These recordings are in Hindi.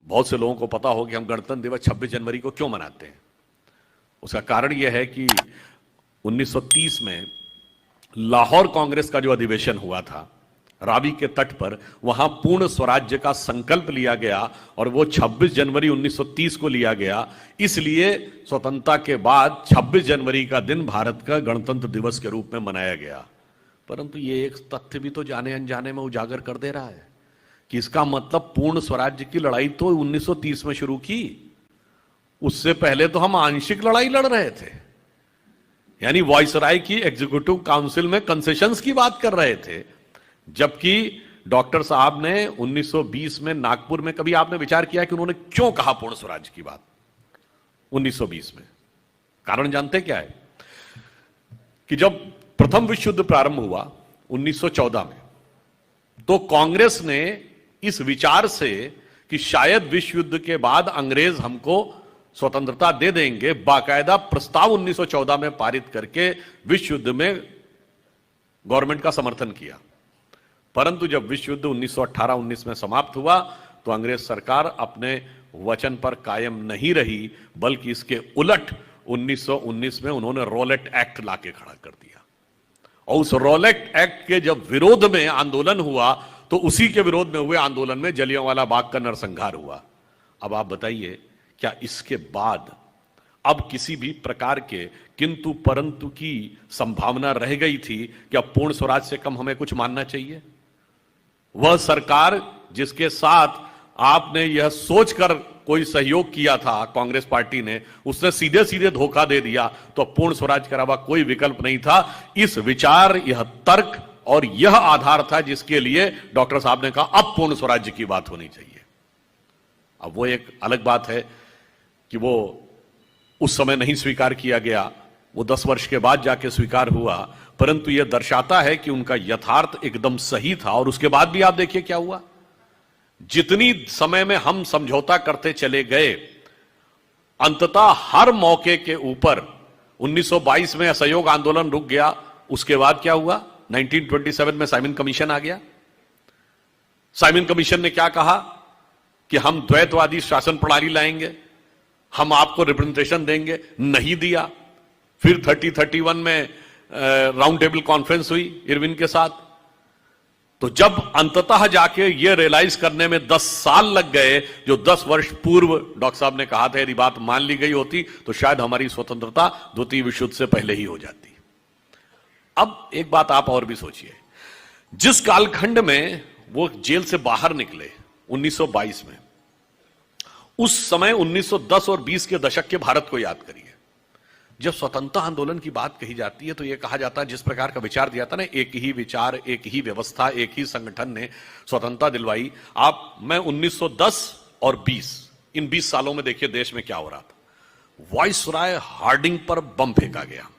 बहुत से लोगों को पता हो कि हम गणतंत्र दिवस 26 जनवरी को क्यों मनाते हैं। उसका कारण यह है कि 1930 में लाहौर कांग्रेस का जो अधिवेशन हुआ था रावी के तट पर, वहां पूर्ण स्वराज्य का संकल्प लिया गया और वो 26 जनवरी 1930 को लिया गया। इसलिए स्वतंत्रता के बाद 26 जनवरी का दिन भारत का गणतंत्र दिवस के रूप में मनाया गया। परंतु ये एक तथ्य भी तो जाने अनजाने में उजागर कर दे रहा है कि इसका मतलब पूर्ण स्वराज्य की लड़ाई तो 1930 में शुरू की, उससे पहले तो हम आंशिक लड़ाई लड़ रहे थे, यानी वायसराय की एग्जीक्यूटिव काउंसिल में कंसेशंस की बात कर रहे थे। जबकि डॉक्टर साहब ने 1920 में नागपुर में, कभी आपने विचार किया कि उन्होंने क्यों कहा पूर्ण स्वराज्य की बात 1920 में? कारण जानते क्या है कि जब प्रथम विश्व युद्ध प्रारंभ हुआ 1914 में, तो कांग्रेस ने इस विचार से कि शायद विश्व युद्ध के बाद अंग्रेज हमको स्वतंत्रता दे देंगे, बाकायदा प्रस्ताव 1914 में पारित करके विश्व युद्ध में गवर्नमेंट का समर्थन किया। परंतु जब विश्व युद्ध 1918-19 में समाप्त हुआ तो अंग्रेज सरकार अपने वचन पर कायम नहीं रही, बल्कि इसके उलट 1919 में उन्होंने रॉलेट एक्ट लाके खड़ा कर दिया। और उस रॉलेट एक्ट के जब विरोध में आंदोलन हुआ तो उसी के विरोध में हुए आंदोलन में जलियांवाला बाग का नरसंहार हुआ। अब आप बताइए, क्या इसके बाद अब किसी भी प्रकार के किंतु परंतु की संभावना रह गई थी कि अब पूर्ण स्वराज से कम हमें कुछ मानना चाहिए? वह सरकार जिसके साथ आपने यह सोचकर कोई सहयोग किया था कांग्रेस पार्टी ने, उसने सीधे सीधे धोखा दे दिया, तो पूर्ण स्वराज के अलावा कोई विकल्प नहीं था। इस विचार, यह तर्क और यह आधार था जिसके लिए डॉक्टर साहब ने कहा अब पूर्ण स्वराज्य की बात होनी चाहिए। अब वो एक अलग बात है कि वो उस समय नहीं स्वीकार किया गया, वो 10 वर्ष के बाद जाके स्वीकार हुआ, परंतु यह दर्शाता है कि उनका यथार्थ एकदम सही था। और उसके बाद भी आप देखिए क्या हुआ, जितनी समय में हम समझौता करते चले गए, अंततः हर मौके के ऊपर 1922 में असहयोग आंदोलन रुक गया। उसके बाद क्या हुआ, 1927 में साइमन कमीशन आ गया। साइमन कमीशन ने क्या कहा कि हम द्वैतवादी शासन प्रणाली लाएंगे, हम आपको रिप्रेजेंटेशन देंगे, नहीं दिया। फिर 30-31 में राउंड टेबल कॉन्फ्रेंस हुई इरविन के साथ। तो जब अंततः जाके ये रियलाइज करने में 10 साल लग गए, जो 10 वर्ष पूर्व डॉक्टर साहब ने कहा था यदि बात मान ली गई होती तो शायद हमारी स्वतंत्रता द्वितीय विश्व युद्ध से पहले ही हो जाती। अब एक बात आप और भी सोचिए, जिस कालखंड में वो जेल से बाहर निकले 1922 में, उस समय 1910 और 20 के दशक के भारत को याद करिए। जब स्वतंत्रता आंदोलन की बात कही जाती है तो यह कहा जाता है जिस प्रकार का विचार दिया था ना, एक ही विचार, एक ही व्यवस्था, एक ही संगठन ने स्वतंत्रता दिलवाई। मैं 1910 और 20, इन 20 सालों में देखिए देश में क्या हो रहा था। वायसराय हार्डिंग पर बम फेंका गया,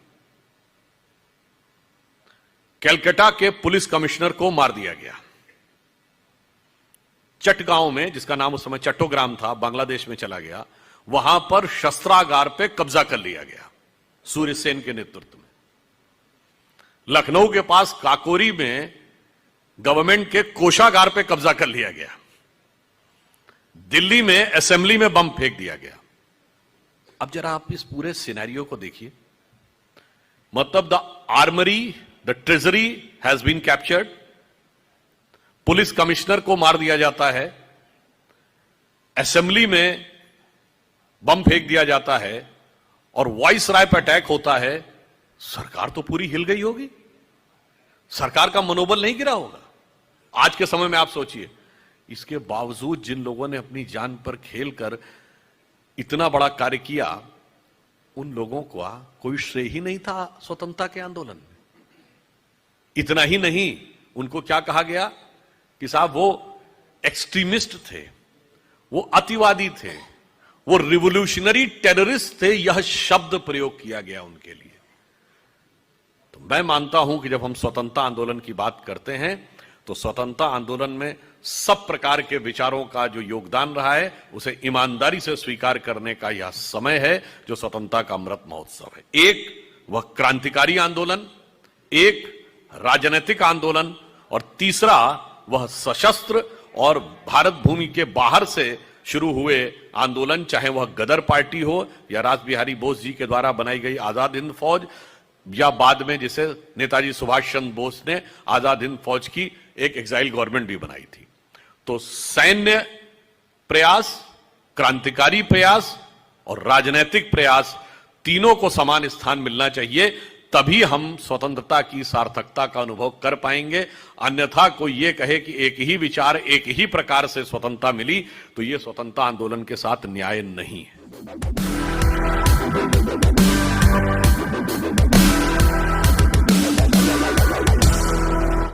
कलकत्ता के पुलिस कमिश्नर को मार दिया गया, चटगांव में, जिसका नाम उस समय चट्टोग्राम था, बांग्लादेश में चला गया, वहां पर शस्त्रागार पे कब्जा कर लिया गया सूर्य सेन के नेतृत्व में। लखनऊ के पास काकोरी में गवर्नमेंट के कोषागार पे कब्जा कर लिया गया। दिल्ली में असेंबली में बम फेंक दिया गया। अब जरा आप इस पूरे सिनेरियो को देखिए, मतलब the armoury, the treasury has been captured, police commissioner को मार दिया जाता है, असेंबली में बम फेंक दिया जाता है और वायसराय पर अटैक होता है। सरकार तो पूरी हिल गई होगी, सरकार का मनोबल नहीं गिरा होगा। आज के समय में आप सोचिए, इसके बावजूद जिन लोगों ने अपनी जान पर खेलकर इतना बड़ा कार्य किया, उन लोगों का कोई श्रेय ही नहीं था स्वतंत्रता के आंदोलन में। इतना ही नहीं, उनको क्या कहा गया कि साहब वो एक्सट्रीमिस्ट थे, वो अतिवादी थे, वो रिवोल्यूशनरी टेररिस्ट थे, यह शब्द प्रयोग किया गया उनके लिए। तो मैं मानता हूं कि जब हम स्वतंत्रता आंदोलन की बात करते हैं तो स्वतंत्रता आंदोलन में सब प्रकार के विचारों का जो योगदान रहा है उसे ईमानदारी से स्वीकार करने का यह समय है जो स्वतंत्रता का अमृत महोत्सव है। एक वह क्रांतिकारी आंदोलन, एक राजनीतिक आंदोलन, और तीसरा वह सशस्त्र और भारत भूमि के बाहर से शुरू हुए आंदोलन, चाहे वह गदर पार्टी हो या रास बिहारी बोस जी के द्वारा बनाई गई आजाद हिंद फौज, या बाद में जिसे नेताजी सुभाष चंद्र बोस ने आजाद हिंद फौज की एक एग्जाइल गवर्नमेंट भी बनाई थी। तो सैन्य प्रयास, क्रांतिकारी प्रयास और राजनीतिक प्रयास, तीनों को समान स्थान मिलना चाहिए, तभी हम स्वतंत्रता की सार्थकता का अनुभव कर पाएंगे। अन्यथा कोई ये कहे कि एक ही विचार, एक ही प्रकार से स्वतंत्रता मिली, तो ये स्वतंत्रता आंदोलन के साथ न्याय नहीं है।